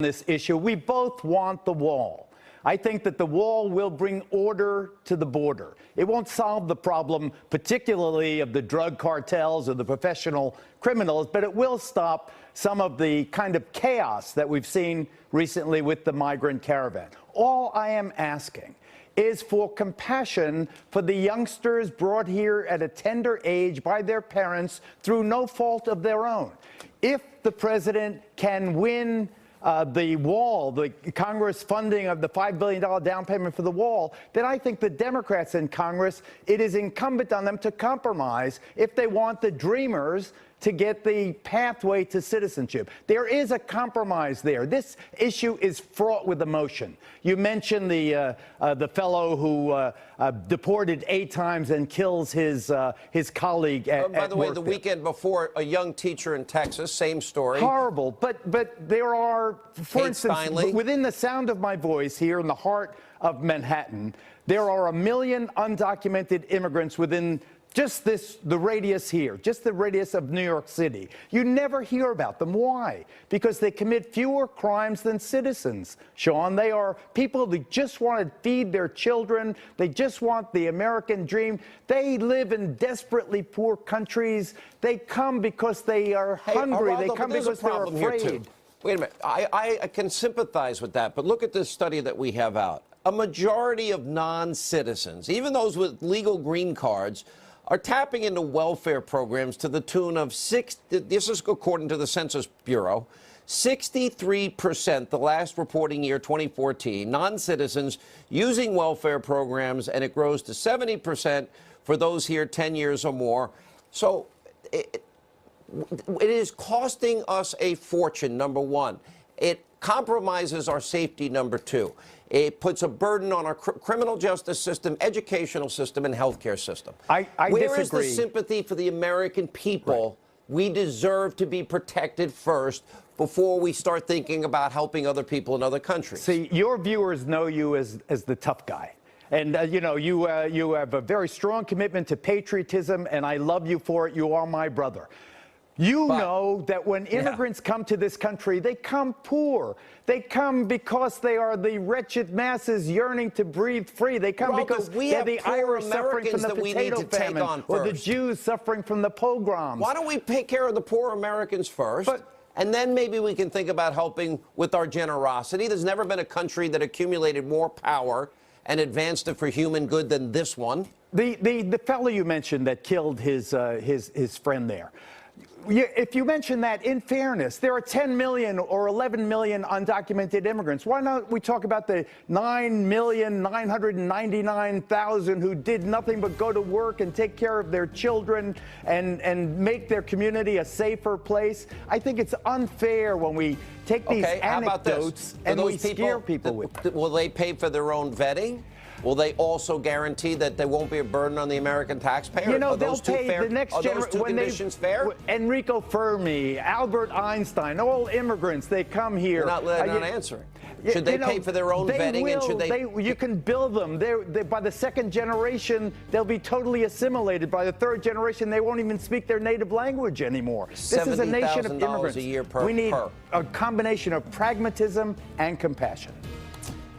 this issue. We both want the wall. I think that the wall will bring order to the border. It won't solve the problem, particularly of the drug cartels or the professional criminals, but it will stop some of the kind of chaos that we've seen recently with the migrant caravan. All I am asking is for compassion for the youngsters brought here at a tender age by their parents through no fault of their own. If the president can win the wall, the Congress funding of the $5 billion down payment for the wall, then I think the Democrats in Congress, it is incumbent on them to compromise if they want the dreamers to get the pathway to citizenship. There is a compromise there. This issue is fraught with emotion. You mentioned the fellow who deported 8 times and kills his colleague at By the way, work the there. weekend before, a young teacher in Texas, same story. Horrible. But there are, for instance, within the sound of my voice here in the heart of Manhattan, there are 1 million undocumented immigrants within just the radius here, just the radius of New York City. You never hear about them. Why? Because they commit fewer crimes than citizens, Sean. They are people that just want to feed their children. They just want the American dream. They live in desperately poor countries. They come because they are hungry. Geraldo, they come because they're afraid. Wait a minute. I can sympathize with that, but look at this study that we have out. A majority of non-citizens, even those with legal green cards, are tapping into welfare programs to the tune of this is according to the Census Bureau, 63%, the last reporting year, 2014, non-citizens using welfare programs, and it grows to 70% for those here 10 years or more. So it is costing us a fortune, number one. It compromises our safety, number two. It puts a burden on our criminal justice system, educational system, and healthcare system. I Where disagree. is the sympathy for the American people? Right. We deserve to be protected first before we start thinking about helping other people in other countries. See, your viewers know you as the tough guy. And, you know, you have a very strong commitment to patriotism, and I love you for it. You are my brother. You know that when immigrants come to this country, they come poor. They come because they are the wretched masses yearning to breathe free. They come because they're the Irish suffering from the potato famine or the Jews suffering from the pogroms. Why don't we take care of the poor Americans first? And then maybe we can think about helping with our generosity. There's never been a country that accumulated more power and advanced it for human good than this one. The fellow you mentioned that killed his friend there. If you mention that, in fairness, there are 10 million or 11 million undocumented immigrants. Why not we talk about the 9,999,000 who did nothing but go to work and take care of their children and make their community a safer place? I think it's unfair when we take these anecdotes and we scare people with it. Will they pay for their own vetting? Will they also guarantee that there won't be a burden on the American taxpayer? You know, they'll pay the next generation. Are those two conditions fair? Enrico Fermi, Albert Einstein, all immigrants, they come here. You're not answering. Should they pay for their own vetting? And should they? You can build them. By the second generation, they'll be totally assimilated. By the third generation, they won't even speak their native language anymore. This is a nation of immigrants. A year we need a combination of pragmatism and compassion.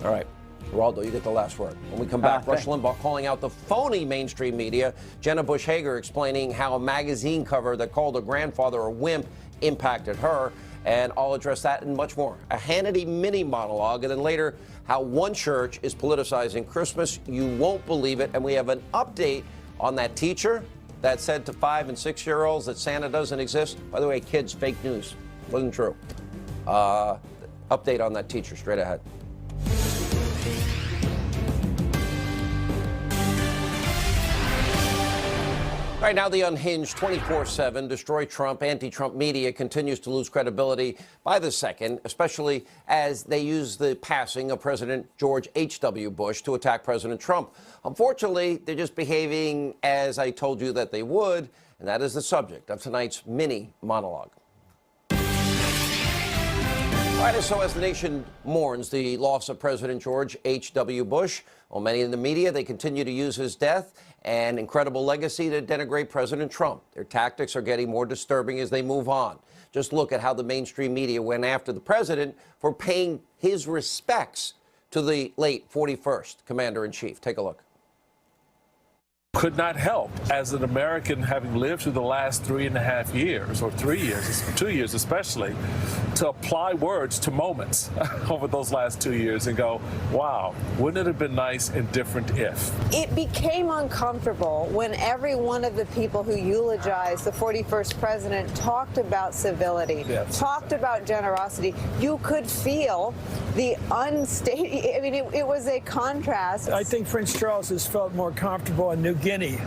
All right. Geraldo, you get the last word. When we come back, Rush Limbaugh calling out the phony mainstream media. Jenna Bush Hager explaining how a magazine cover that called her grandfather a wimp impacted her. And I'll address that and much more. A Hannity mini monologue. And then later, how one church is politicizing Christmas. You won't believe it. And we have an update on that teacher that said to 5- and 6-year-olds that Santa doesn't exist. By the way, kids, fake news. Wasn't true. Update on that teacher straight ahead. All right, now the unhinged 24/7 destroy Trump, anti-Trump media continues to lose credibility by the second, especially as they use the passing of President George H.W. Bush to attack President Trump. Unfortunately, they're just behaving as I told you that they would, and that is the subject of tonight's mini monologue. All right, so as the nation mourns the loss of President George H.W. Bush, well, many in the media, they continue to use his death and incredible legacy to denigrate President Trump. Their tactics are getting more disturbing as they move on. Just look at how the mainstream media went after the president for paying his respects to the late 41st Commander-in-Chief. Take a look. Could not help, as an American having lived through the last 3.5 years, or 3 years, 2 years especially, to apply words to moments over those last 2 years and go, wow, wouldn't it have been nice and different if? It became uncomfortable when every one of the people who eulogized the 41st president talked about civility, Yes. talked about generosity. You could feel the unstated, I mean, it was a contrast. I think Prince Charles has felt more comfortable in New Guinea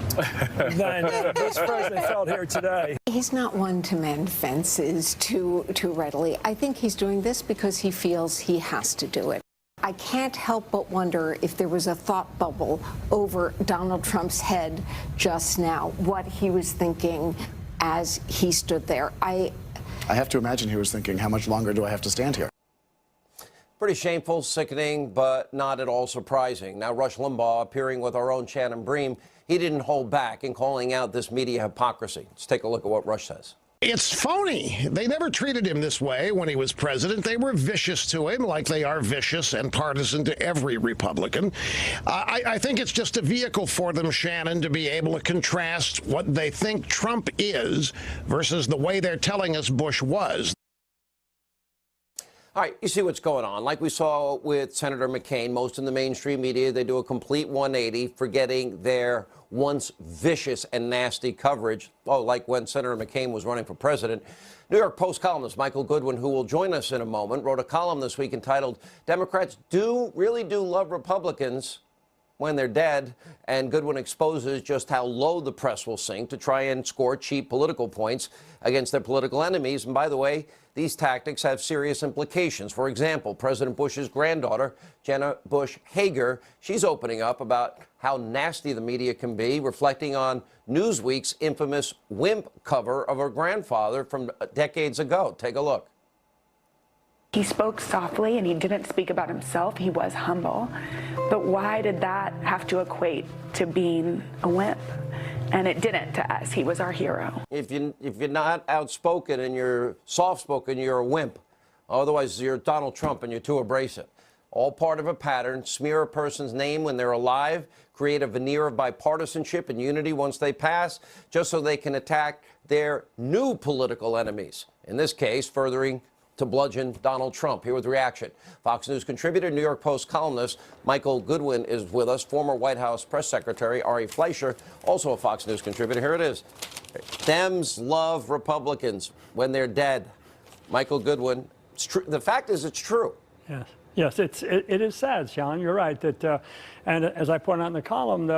than this president felt here today. He's not one to mend fences too readily. I think he's doing this because he feels he has to do it. I can't help but wonder if there was a thought bubble over Donald Trump's head just now, what he was thinking as he stood there. I have to imagine he was thinking, how much longer do I have to stand here? Pretty shameful, sickening, but not at all surprising. Now, Rush Limbaugh, appearing with our own Shannon Bream, he didn't hold back in calling out this media hypocrisy. Let's take a look at what Rush says. It's phony. They never treated him this way when he was president. They were vicious to him, like they are vicious and partisan to every Republican. I think it's just a vehicle for them, Shannon, to be able to contrast what they think Trump is versus the way they're telling us Bush was. All right, you see what's going on. Like we saw with Senator McCain, most in the mainstream media, they do a complete 180, forgetting their once vicious and nasty coverage. Oh, like when Senator McCain was running for president. New York Post columnist Michael Goodwin, who will join us in a moment, wrote a column this week entitled, "Democrats really do love Republicans when they're dead," and Goodwin exposes just how low the press will sink to try and score cheap political points against their political enemies. And by the way, these tactics have serious implications. For example, President Bush's granddaughter, Jenna Bush Hager, she's opening up about how nasty the media can be, reflecting on Newsweek's infamous wimp cover of her grandfather from decades ago. Take a look. He spoke softly and he didn't speak about himself. He was humble. But why did that have to equate to being a wimp? And it didn't to us. He was our hero. If you're not outspoken and you're soft-spoken, you're a wimp. Otherwise, you're Donald Trump and you're too abrasive. All part of a pattern. Smear a person's name when they're alive, create a veneer of bipartisanship and unity once they pass, just so they can attack their new political enemies. In this case, furthering to bludgeon Donald Trump. Here with reaction. Fox News contributor, New York Post columnist Michael Goodwin is with us. Former White House press secretary Ari Fleischer, also a Fox News contributor. Here it is. Dems love Republicans when they're dead. Michael Goodwin, it's true. The fact is, it's true. Yes, it is sad, Sean. You're right. That, and as I point out in the column,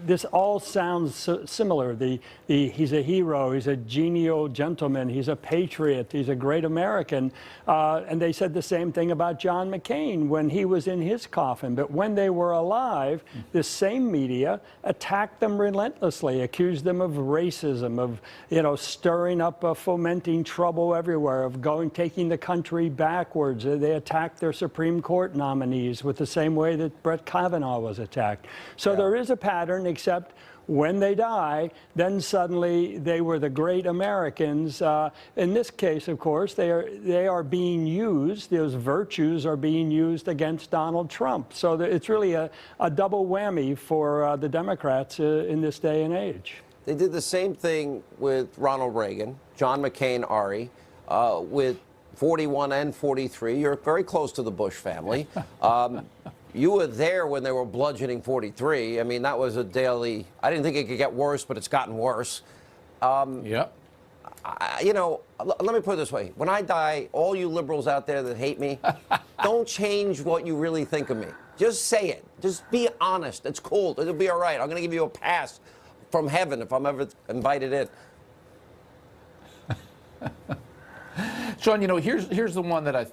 this all sounds similar. He's a hero. He's a genial gentleman. He's a patriot. He's a great American. And they said the same thing about John McCain when he was in his coffin. But when they were alive, this same media attacked them relentlessly, accused them of racism, of stirring up, fomenting trouble everywhere, of taking the country backwards. They attacked their Supreme Court nominees with the same way that Brett Kavanaugh was attacked. So there is a pattern, except when they die, then suddenly they were the great Americans. In this case, of course, they are being used. Those virtues are being used against Donald Trump. So it's really a double whammy for the Democrats in this day and age. They did the same thing with Ronald Reagan, John McCain, Ari, with 41 and 43. You're very close to the Bush family. You were there when they were bludgeoning 43. I mean, that was a daily. I didn't think it could get worse, but it's gotten worse. Yep. Let me put it this way. When I die, all you liberals out there that hate me, don't change what you really think of me. Just say it. Just be honest. It's cool. It'll be all right. I'm going to give you a pass from heaven if I'm ever invited in. Sean, here's the one that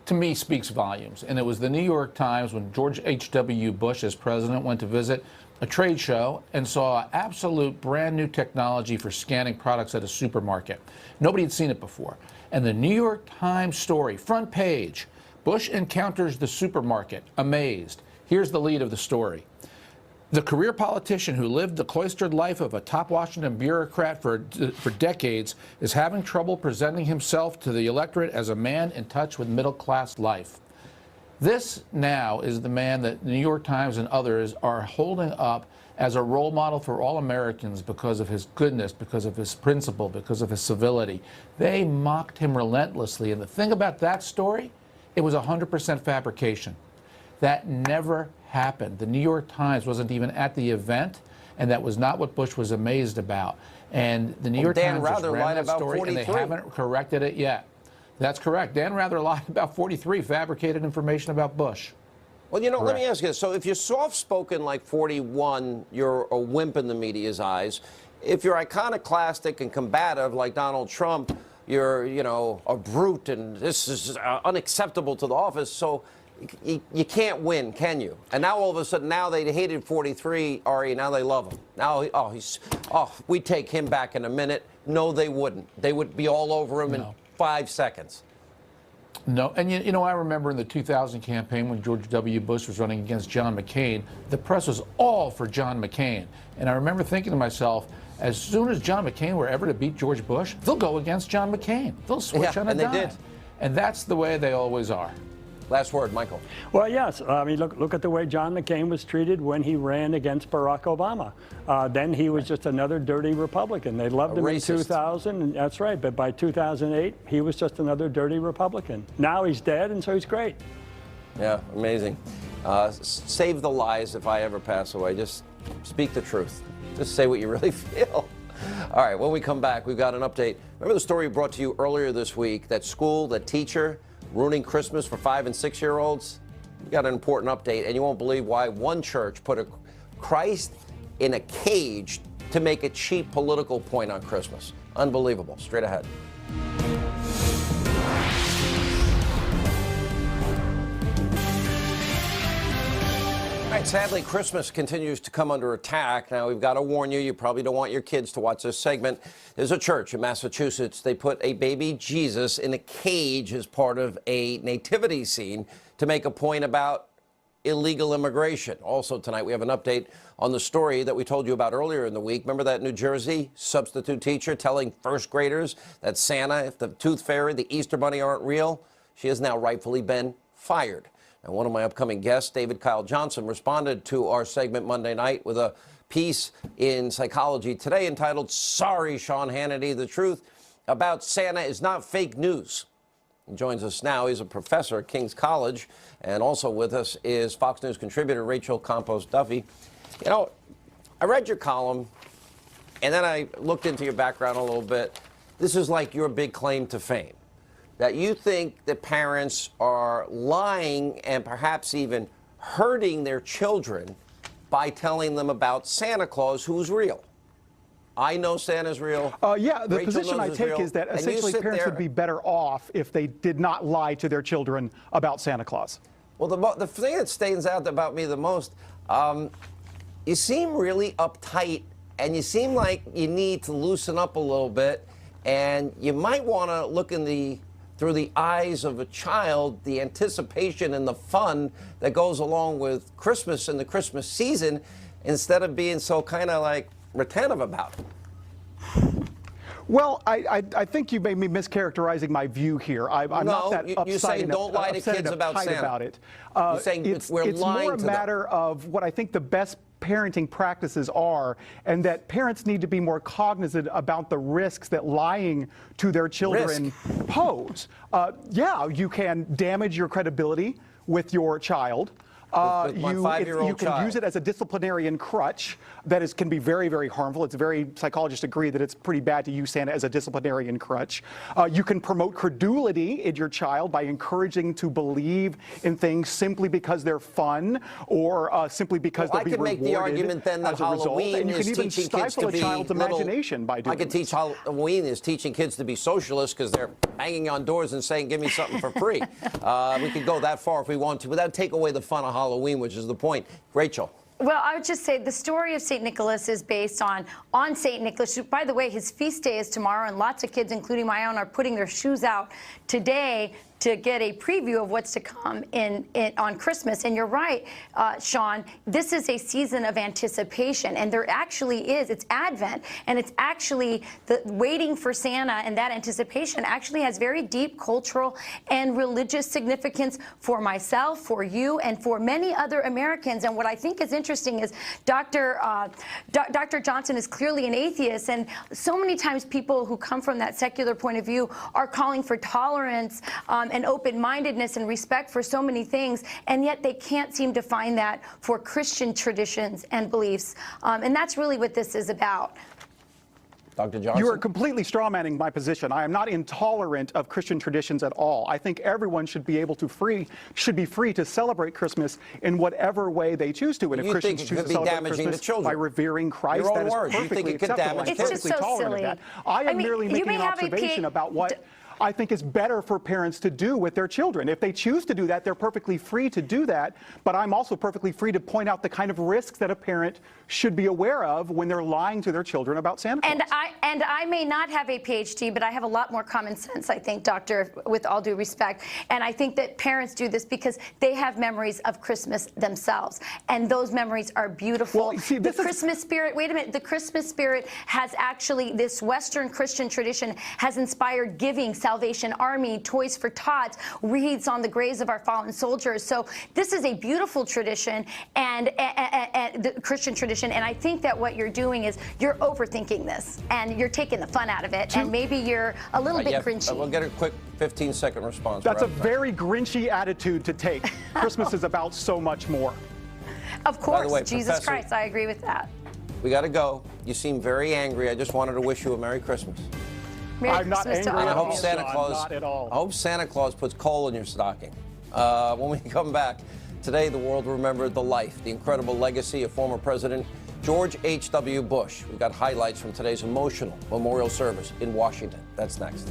to me, speaks volumes. And it was the New York Times when George H.W. Bush, as president, went to visit a trade show and saw absolute brand new technology for scanning products at a supermarket. Nobody had seen it before. And the New York Times story, front page, Bush encounters the supermarket, amazed. Here's the lead of the story. The career politician who lived the cloistered life of a top Washington bureaucrat for decades is having trouble presenting himself to the electorate as a man in touch with middle-class life. This now is the man that the New York Times and others are holding up as a role model for all Americans because of his goodness, because of his principle, because of his civility. They mocked him relentlessly. And the thing about that story, it was 100% fabrication. That never happened. The New York Times wasn't even at the event, and that was not what Bush was amazed about. And the New York Dan Times just Rather ran lied that about story, 43. and they haven't corrected it yet. That's correct. Dan Rather lied about 43, fabricated information about Bush. Well, you know, let me Correct. ask you this. So if you're soft-spoken like 41, you're a wimp in the media's eyes. If you're iconoclastic and combative like Donald Trump, you're, you know, a brute and this is unacceptable to the office. So you can't win, can you? And now all of a sudden, now they hated 43, Ari, now they love him. Now, we'd take him back in a minute. No, they wouldn't. They would be all over him in 5 seconds. No, and you know, I remember in the 2000 campaign when George W. Bush was running against John McCain, the press was all for John McCain. And I remember thinking to myself, as soon as John McCain were ever to beat George Bush, they'll go against John McCain. They'll switch on a and they dime. did. And that's the way they always are. Last word, Michael. Well, yes. I mean, look at the way John McCain was treated when he ran against Barack Obama. Then he was just another dirty Republican. They loved him in 2000, and that's right. But by 2008, he was just another dirty Republican. Now he's dead, and so he's great. Yeah, amazing. Save the lies if I ever pass away. Just speak the truth. Just say what you really feel. All right, when we come back, we've got an update. Remember the story we brought to you earlier this week, that school, that teacher, ruining Christmas for 5- and 6-year-olds? We got an important update, and you won't believe why one church put a Christ in a cage to make a cheap political point on Christmas. Unbelievable. Straight ahead. All right, sadly, Christmas continues to come under attack. Now, we've got to warn you, you probably don't want your kids to watch this segment. There's a church in Massachusetts. They put a baby Jesus in a cage as part of a nativity scene to make a point about illegal immigration. Also tonight, we have an update on the story that we told you about earlier in the week. Remember that New Jersey substitute teacher telling first graders that Santa, if the Tooth Fairy, the Easter Bunny aren't real? She has now rightfully been fired. And one of my upcoming guests, David Kyle Johnson, responded to our segment Monday night with a piece in Psychology Today entitled, "Sorry, Sean Hannity, the truth about Santa is not fake news." He joins us now. He's a professor at King's College, and also with us is Fox News contributor Rachel Campos-Duffy. You know, I read your column, and then I looked into your background a little bit. This is like your big claim to fame, that you think that parents are lying and perhaps even hurting their children by telling them about Santa Claus, who's real. I know Santa's real. Yeah, the Rachel position I knows take real. is that And you essentially sit parents there- would be better off if they did not lie to their children about Santa Claus. Well, the thing that stands out about me the most, you seem really uptight, and you seem like you need to loosen up a little bit, and you might want to look through the eyes of a child, the anticipation and the fun that goes along with Christmas and the Christmas season, instead of being so kind of like retentive about it. Well, I think you may be mischaracterizing my view here. I'm No, not that you upset say and don't lie to upset kids and about uptight Santa. about it. You're saying it's we're lying more a to them. matter of what I think the best parenting practices are, and that parents need to be more cognizant about the risks that lying to their children pose. Yeah, you can damage your credibility with your child. With my 5-year-old you can child. use it as a disciplinarian crutch that can be very, very harmful. Psychologists agree that it's pretty bad to use Santa as a disciplinarian crutch. You can promote credulity in your child by encouraging to believe in things simply because they're fun or simply because they'll be I could make the rewarded argument then that as a result. Halloween And you is can even teaching kids stifle to a be child's imagination by doing I could teach Halloween is teaching kids to be socialists because they're banging on doors and saying, "Give me something for free." We could go that far if we want to, but that would take away the fun of Halloween, which is the point. Rachel. Well, I would just say the story of St. Nicholas is based on St. Nicholas. By the way, his feast day is tomorrow, and lots of kids, including my own, are putting their shoes out today to get a preview of what's to come on Christmas. And you're right, Sean, this is a season of anticipation, and there actually is. It's Advent, and it's actually the waiting for Santa, and that anticipation actually has very deep cultural and religious significance for myself, for you, and for many other Americans. And what I think is interesting is Dr. Johnson is clearly an atheist, and so many times people who come from that secular point of view are calling for tolerance and open-mindedness and respect for so many things, and yet they can't seem to find that for Christian traditions and beliefs. And that's really what this is about. Dr. Johnson? You are completely strawmanning my position. I am not intolerant of Christian traditions at all. I think everyone should be free to celebrate Christmas in whatever way they choose to. And if Christians choose to celebrate Christmas by revering Christ, that is perfectly acceptable. I'm perfectly tolerant of that. I am merely making an observation about what I think is better for parents to do with their children. If they choose to do that, they're perfectly free to do that. But I'm also perfectly free to point out the kind of risks that a parent should be aware of when they're lying to their children about Santa Claus. And I may not have a PhD, but I have a lot more common sense, I think, Doctor, with all due respect. And I think that parents do this because they have memories of Christmas themselves. And those memories are beautiful. Well, see, the Christmas spirit, wait a minute, the Christmas spirit has actually, this Western Christian tradition has inspired giving, Salvation Army, Toys for Tots, wreaths on the graves of our fallen soldiers. So this is a beautiful tradition and the Christian tradition. And I think that what you're doing is you're overthinking this and you're taking the fun out of it. And maybe you're a little bit grinchy. We'll get a quick 15-second response. That's a very grinchy attitude to take. Christmas is about so much more. Of course, way, Jesus Professor, Christ, I agree with that. We got to go. You seem very angry. I just wanted to wish you a Merry Christmas. Merry I'm not Christmas angry to at all all, of you. Santa Claus, not at all. I hope Santa Claus puts coal in your stocking. When we come back, today the world remembered the life, the incredible legacy of former President George H.W. Bush. We've got highlights from today's emotional memorial service in Washington. That's next.